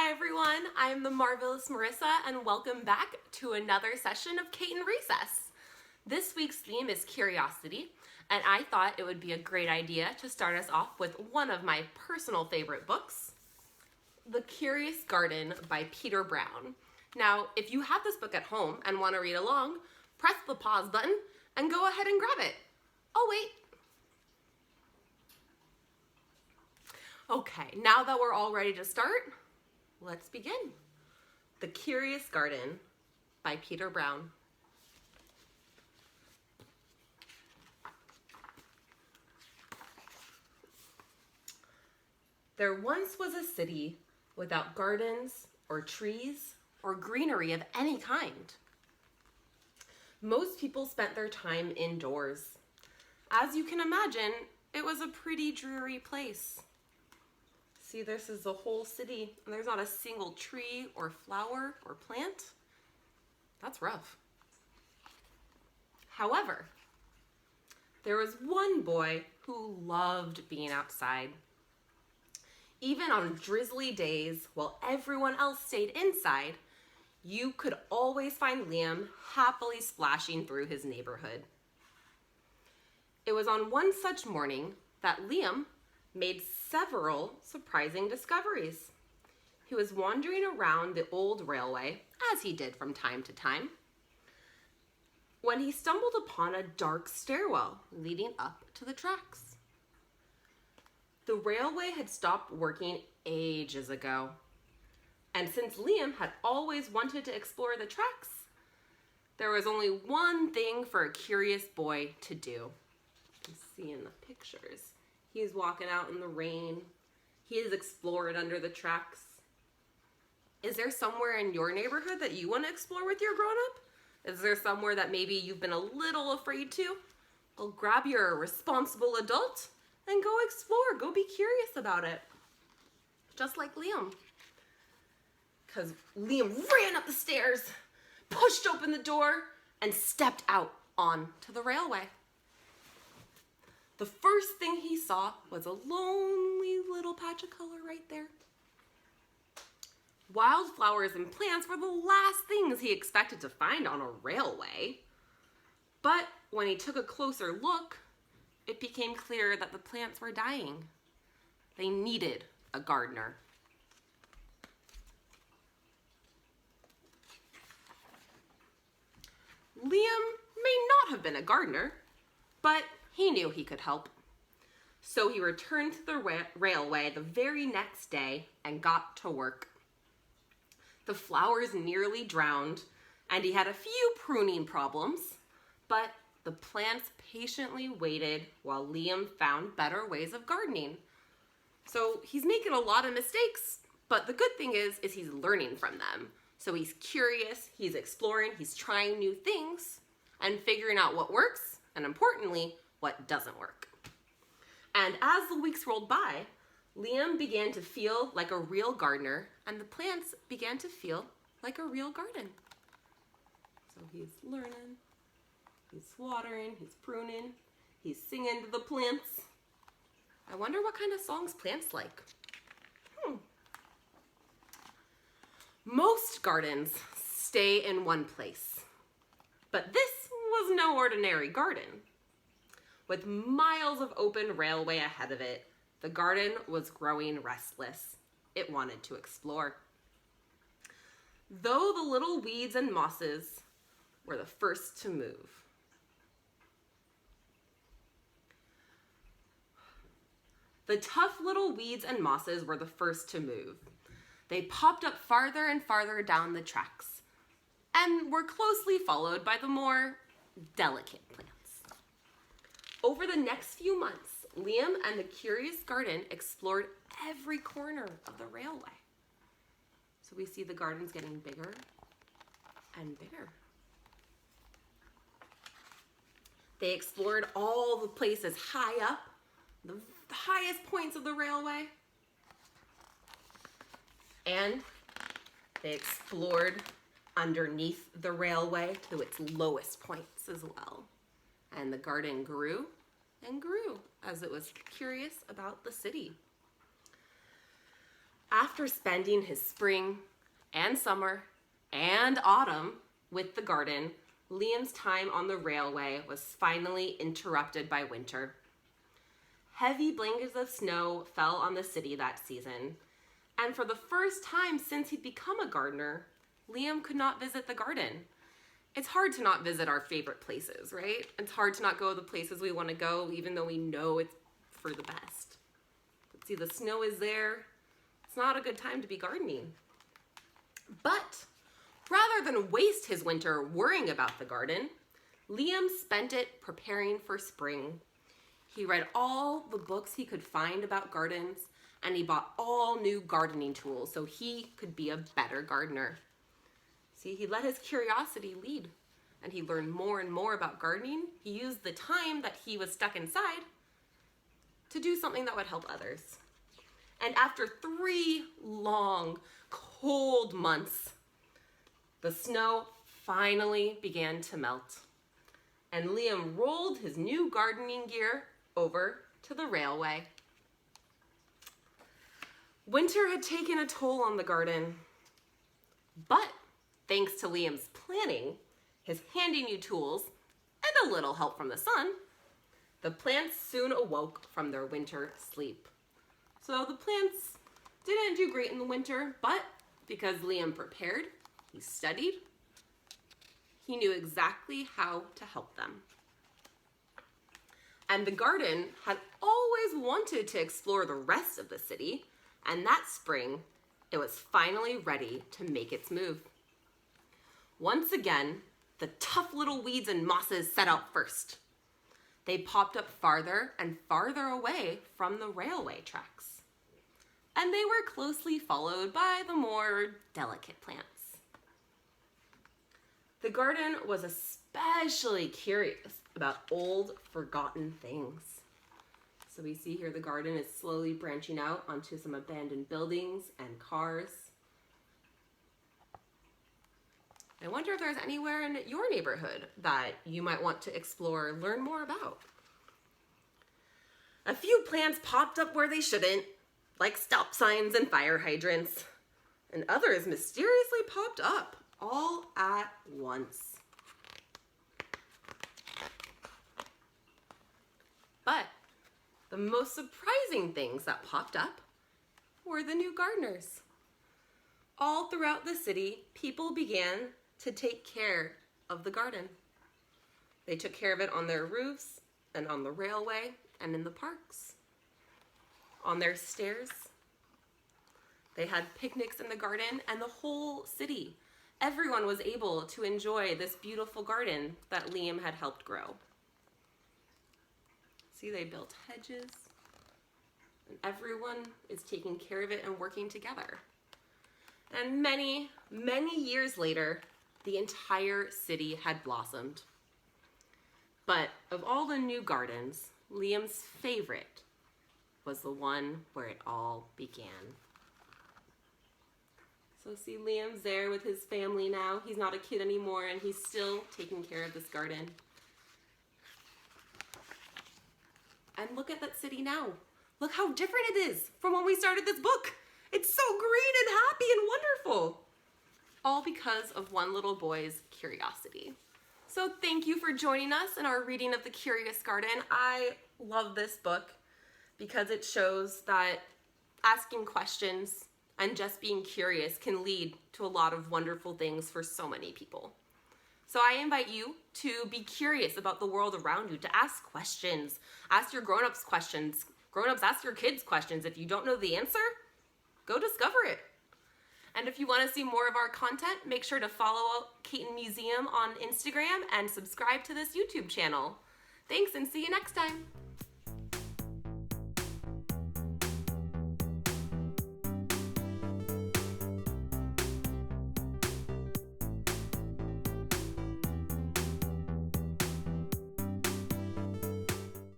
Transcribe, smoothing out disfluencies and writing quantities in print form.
Hi everyone, I'm the marvelous Marissa and welcome back to another session of Cayton Recess. This week's theme is curiosity, and I thought it would be a great idea to start us off with one of my personal favorite books, The Curious Garden by Peter Brown. Now, if you have this book at home and want to read along, press the pause button and go ahead and grab it. Oh wait. Okay, now that we're all ready to start, let's begin. The Curious Garden by Peter Brown. There once was a city without gardens or trees or greenery of any kind. Most people spent their time indoors. As you can imagine, it was a pretty dreary place. See, this is the whole city, and there's not a single tree or flower or plant. That's rough. However, there was one boy who loved being outside. Even on drizzly days, while everyone else stayed inside, you could always find Liam happily splashing through his neighborhood. It was on one such morning that Liam made several surprising discoveries. He was wandering around the old railway, as he did from time to time, when he stumbled upon a dark stairwell leading up to the tracks. The railway had stopped working ages ago, and since Liam had always wanted to explore the tracks, there was only one thing for a curious boy to do. You can see in the pictures. He's walking out in the rain. He has explored under the tracks. Is there somewhere in your neighborhood that you want to explore with your grown-up? Is there somewhere that maybe you've been a little afraid to? Well, grab your responsible adult and go explore. Go be curious about it. Just like Liam. Because Liam ran up the stairs, pushed open the door, and stepped out onto the railway. The first thing he saw was a lonely little patch of color right there. Wildflowers and plants were the last things he expected to find on a railway. But when he took a closer look, it became clear that the plants were dying. They needed a gardener. Liam may not have been a gardener, but he knew he could help. So he returned to the railway the very next day and got to work. The flowers nearly drowned, and he had a few pruning problems, but the plants patiently waited while Liam found better ways of gardening. So he's making a lot of mistakes, but the good thing is he's learning from them. So he's curious, he's exploring, he's trying new things, and figuring out what works, and importantly, what doesn't work. And as the weeks rolled by, Liam began to feel like a real gardener, and the plants began to feel like a real garden. So he's learning, he's watering, he's pruning, he's singing to the plants. I wonder what kind of songs plants like. Most gardens stay in one place, but this was no ordinary garden. With miles of open railway ahead of it, the garden was growing restless. It wanted to explore. Though the little weeds and mosses were the first to move. The tough little weeds and mosses were the first to move. They popped up farther and farther down the tracks and were closely followed by the more delicate plants. Over the next few months, Liam and the Curious Garden explored every corner of the railway. So we see the gardens getting bigger and bigger. They explored all the places high up, the highest points of the railway. And they explored underneath the railway to its lowest points as well. And the garden grew and grew as it was curious about the city. After spending his spring and summer and autumn with the garden, Liam's time on the railway was finally interrupted by winter. Heavy blankets of snow fell on the city that season, and for the first time since he'd become a gardener, Liam could not visit the garden. It's hard to not visit our favorite places, right? It's hard to not go the places we want to go, even though we know it's for the best. But see, the snow is there. It's not a good time to be gardening. But rather than waste his winter worrying about the garden, Liam spent it preparing for spring. He read all the books he could find about gardens, and he bought all new gardening tools so he could be a better gardener. See, he let his curiosity lead, and he learned more and more about gardening. He used the time that he was stuck inside to do something that would help others. And after 3 long, cold months, the snow finally began to melt, and Liam rolled his new gardening gear over to the railway. Winter had taken a toll on the garden, but thanks to Liam's planning, his handy new tools, and a little help from the sun, the plants soon awoke from their winter sleep. So the plants didn't do great in the winter, but because Liam prepared, he studied, he knew exactly how to help them. And the garden had always wanted to explore the rest of the city, and that spring, it was finally ready to make its move. Once again, the tough little weeds and mosses set out first. They popped up farther and farther away from the railway tracks, and they were closely followed by the more delicate plants. The garden was especially curious about old, forgotten things. So we see here the garden is slowly branching out onto some abandoned buildings and cars. I wonder if there's anywhere in your neighborhood that you might want to explore and learn more about. A few plants popped up where they shouldn't, like stop signs and fire hydrants, and others mysteriously popped up all at once. But the most surprising things that popped up were the new gardeners. All throughout the city, people began to take care of the garden. They took care of it on their roofs and on the railway and in the parks. On their stairs, they had picnics in the garden, and the whole city, everyone was able to enjoy this beautiful garden that Liam had helped grow. See, they built hedges, and everyone is taking care of it and working together. And many, many years later, the entire city had blossomed. But of all the new gardens, Liam's favorite was the one where it all began. So see, Liam's there with his family now. He's not a kid anymore, and he's still taking care of this garden. And look at that city now. Look how different it is from when we started this book. It's so green and happy and wonderful. All because of one little boy's curiosity. So thank you for joining us in our reading of The Curious Garden. I love this book because it shows that asking questions and just being curious can lead to a lot of wonderful things for so many people. So I invite you to be curious about the world around you, to ask questions. Ask your grown-ups questions. Grown-ups, ask your kids questions. If you don't know the answer, go discover it. And if you want to see more of our content, make sure to follow Cayton Museum on Instagram and subscribe to this YouTube channel. Thanks, and see you next time.